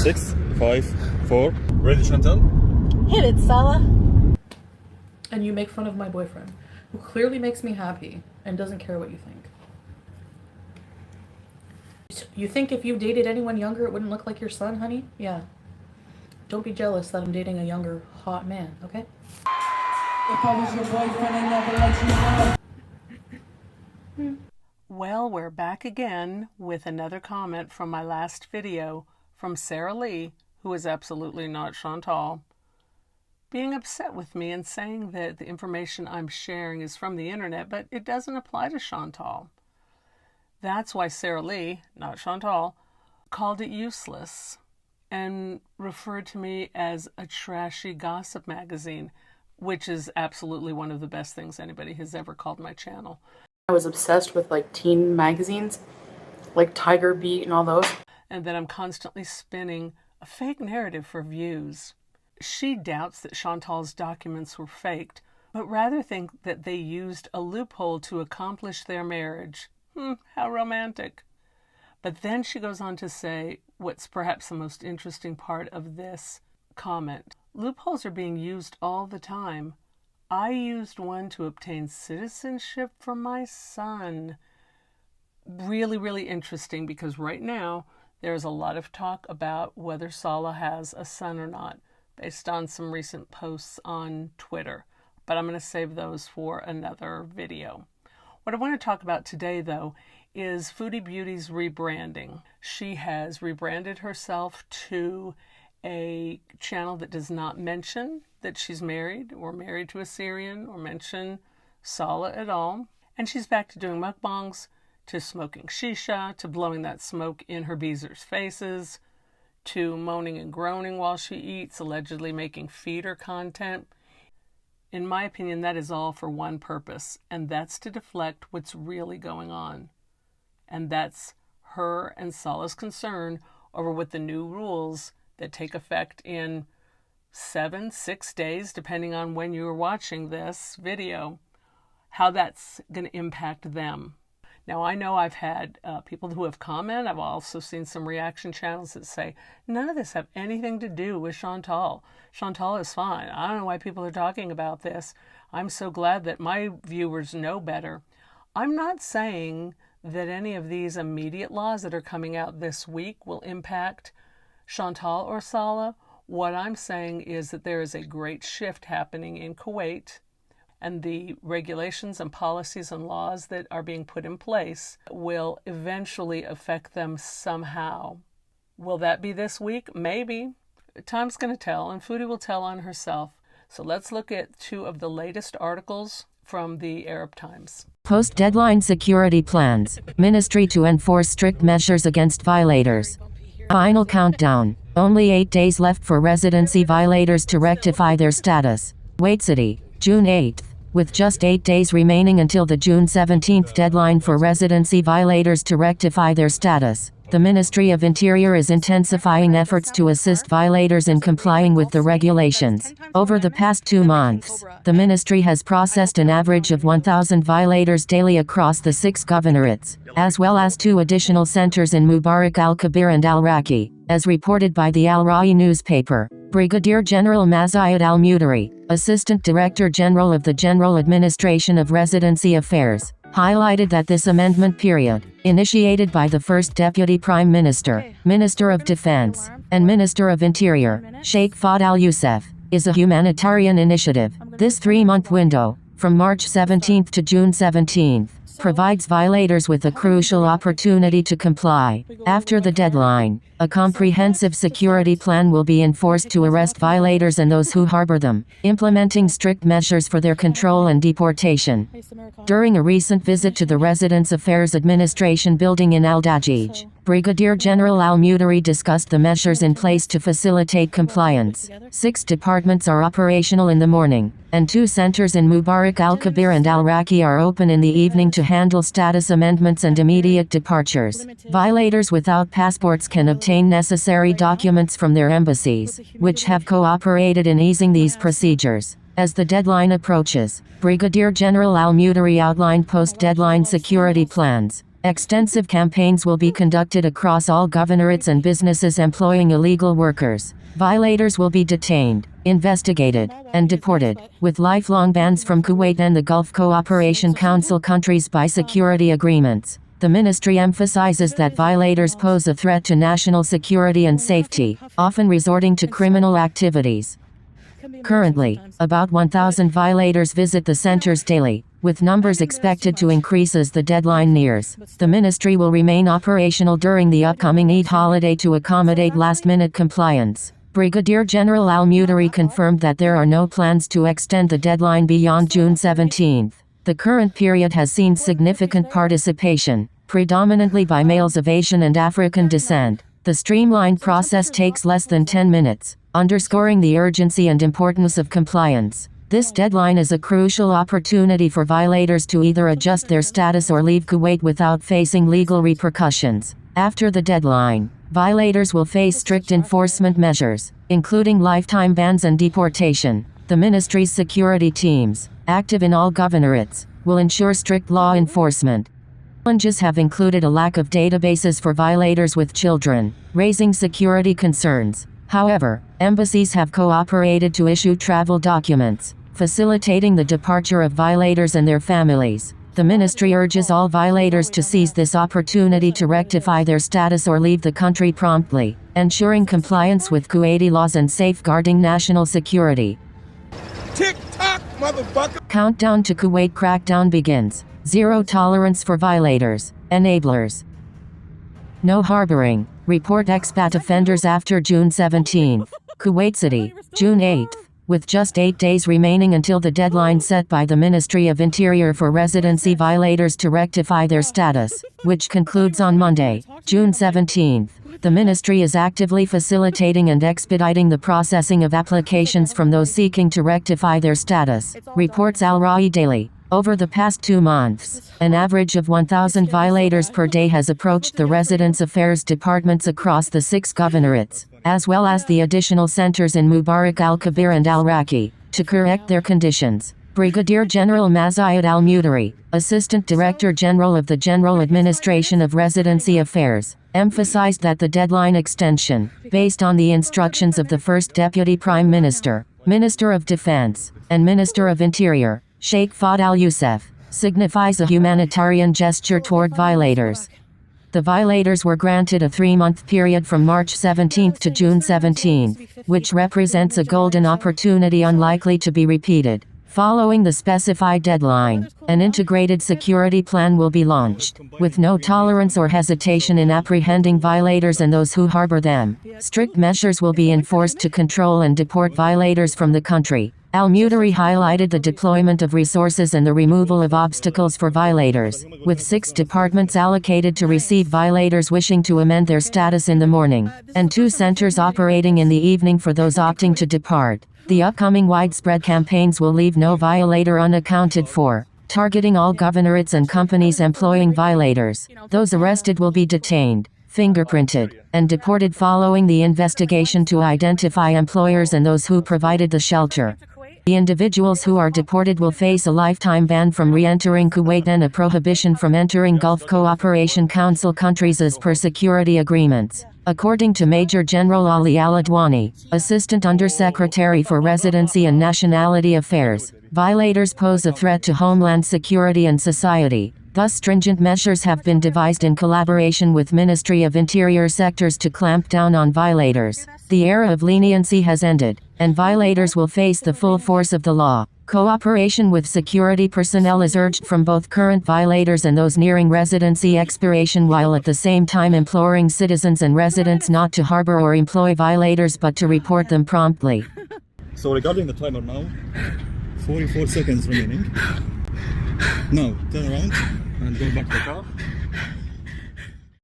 6, 5, 4. Ready, Chantal? Hit it, Salah. And you make fun of my boyfriend, who clearly makes me happy and doesn't care what you think. You think if you dated anyone younger, it wouldn't look like your son, honey? Yeah. Don't be jealous that I'm dating a younger, hot man, okay? If I was your boyfriend, I never let you know. Well, we're back again with another comment from my last video from Sarah Lee, who is absolutely not Chantal, being upset with me and saying that the information I'm sharing is from the internet, but it doesn't apply to Chantal. That's why Sarah Lee, not Chantal, called it useless and referred to me as a trashy gossip magazine, which is absolutely one of the best things anybody has ever called my channel. I was obsessed with like teen magazines, like Tiger Beat and all those. And that I'm constantly spinning a fake narrative for views. She doubts that Chantal's documents were faked, but rather think that they used a loophole to accomplish their marriage. How romantic. But then she goes on to say what's perhaps the most interesting part of this comment. Loopholes are being used all the time. I used one to obtain citizenship for my son. Really, really interesting, because right now there's a lot of talk about whether Salah has a son or not, based on some recent posts on Twitter. But I'm going to save those for another video. What I want to talk about today, though, is Foodie Beauty's rebranding. She has rebranded herself to a channel that does not mention that she's married or married to a Syrian or mention Salah at all. And she's back to doing mukbangs, to smoking shisha, to blowing that smoke in her beezers' faces, to moaning and groaning while she eats, allegedly making feeder content. In my opinion, that is all for one purpose, and that's to deflect what's really going on. And that's her and Salah's concern over what the new rules that take effect in 6 days, depending on when you're watching this video, how that's going to impact them. Now, I know I've had people who have commented. I've also seen some reaction channels that say, none of this have anything to do with Chantal. Chantal is fine. I don't know why people are talking about this. I'm so glad that my viewers know better. I'm not saying that any of these immediate laws that are coming out this week will impact Chantal or Salah. What I'm saying is that there is a great shift happening in Kuwait, and the regulations and policies and laws that are being put in place will eventually affect them somehow. Will that be this week? Maybe. Time's going to tell, and Foodie will tell on herself. So let's look at 2 of the latest articles from the Arab Times. Post-deadline security plans. Ministry to enforce strict measures against violators. Final countdown. Only 8 days left for residency violators to rectify their status. Kuwait City, June 8th. With just 8 days remaining until the June 17th deadline for residency violators to rectify their status, the Ministry of Interior is intensifying efforts to assist violators in complying with the regulations. Over the past 2 months, the ministry has processed an average of 1,000 violators daily across the 6 governorates, as well as 2 additional centers in Mubarak al-Kabir and al-Raqi, as reported by the Al-Ra'i newspaper. Brigadier General Mazayed al-Mutari, Assistant Director General of the General Administration of Residency Affairs, highlighted that this amendment period, initiated by the first Deputy Prime Minister, Minister of Defense, and Minister of Interior, Sheikh Fahd al-Youssef, is a humanitarian initiative. This 3-month window, from March 17th to June 17th, provides violators with a crucial opportunity to comply. After the deadline, a comprehensive security plan will be enforced to arrest violators and those who harbor them, implementing strict measures for their control and deportation. During a recent visit to the Residence Affairs Administration building in Al-Dajij, Brigadier General al-Mutari discussed the measures in place to facilitate compliance. 6 departments are operational in the morning, and 2 centers in Mubarak al-Kabir and al-Raqi are open in the evening to handle status amendments and immediate departures. Violators without passports can obtain necessary documents from their embassies, which have cooperated in easing these procedures. As the deadline approaches, Brigadier General al-Mutari outlined post-deadline security plans, Extensive campaigns will be conducted across all governorates and businesses employing illegal workers. Violators will be detained, investigated, and deported, with lifelong bans from Kuwait and the Gulf Cooperation Council countries by security agreements. The ministry emphasizes that violators pose a threat to national security and safety, often resorting to criminal activities. Currently, about 1,000 violators visit the centers daily, with numbers expected to increase as the deadline nears. The ministry will remain operational during the upcoming Eid holiday to accommodate last-minute compliance. Brigadier General Al-Mutari confirmed that there are no plans to extend the deadline beyond June 17. The current period has seen significant participation, predominantly by males of Asian and African descent. The streamlined process takes less than 10 minutes, underscoring the urgency and importance of compliance. This deadline is a crucial opportunity for violators to either adjust their status or leave Kuwait without facing legal repercussions. After the deadline, violators will face strict enforcement measures, including lifetime bans and deportation. The ministry's security teams, active in all governorates, will ensure strict law enforcement. Challenges have included a lack of databases for violators with children, raising security concerns. However, embassies have cooperated to issue travel documents, facilitating the departure of violators and their families. The ministry urges all violators to seize this opportunity to rectify their status or leave the country promptly, ensuring compliance with Kuwaiti laws and safeguarding national security. Tick-tock, motherfucker! Countdown to Kuwait crackdown begins. Zero tolerance for violators, enablers. No harboring. Report expat offenders after June 17. Kuwait City, June 8. With just 8 days remaining until the deadline set by the Ministry of Interior for residency violators to rectify their status, which concludes on Monday, June 17. The ministry is actively facilitating and expediting the processing of applications from those seeking to rectify their status, reports Al Rai Daily. Over the past 2 months, an average of 1,000 violators per day has approached the Residence Affairs departments across the 6 governorates, as well as the additional centers in Mubarak al-Kabir and al-Raqi, to correct their conditions. Brigadier General Mazayed Al-Mutari, Assistant Director General of the General Administration of Residency Affairs, emphasized that the deadline extension, based on the instructions of the First Deputy Prime Minister, Minister of Defense, and Minister of Interior, Sheikh Fahd al-Youssef, signifies a humanitarian gesture toward violators. The violators were granted a 3-month period from March 17 to June 17, which represents a golden opportunity unlikely to be repeated. Following the specified deadline, an integrated security plan will be launched, with no tolerance or hesitation in apprehending violators and those who harbor them. Strict measures will be enforced to control and deport violators from the country. Al-Mutari highlighted the deployment of resources and the removal of obstacles for violators, with 6 departments allocated to receive violators wishing to amend their status in the morning, and 2 centers operating in the evening for those opting to depart. The upcoming widespread campaigns will leave no violator unaccounted for, targeting all governorates and companies employing violators. Those arrested will be detained, fingerprinted, and deported following the investigation to identify employers and those who provided the shelter. The individuals who are deported will face a lifetime ban from re-entering Kuwait and a prohibition from entering Gulf Cooperation Council countries as per security agreements. According to Major General Ali Al-Adwani, Assistant Undersecretary for Residency and Nationality Affairs, violators pose a threat to homeland security and society. Thus stringent measures have been devised in collaboration with Ministry of Interior sectors to clamp down on violators. The era of leniency has ended, and violators will face the full force of the law. Cooperation with security personnel is urged from both current violators and those nearing residency expiration, while at the same time imploring citizens and residents not to harbor or employ violators but to report them promptly. So regarding the timer now, 44 seconds remaining. Now, turn around and go back to the car.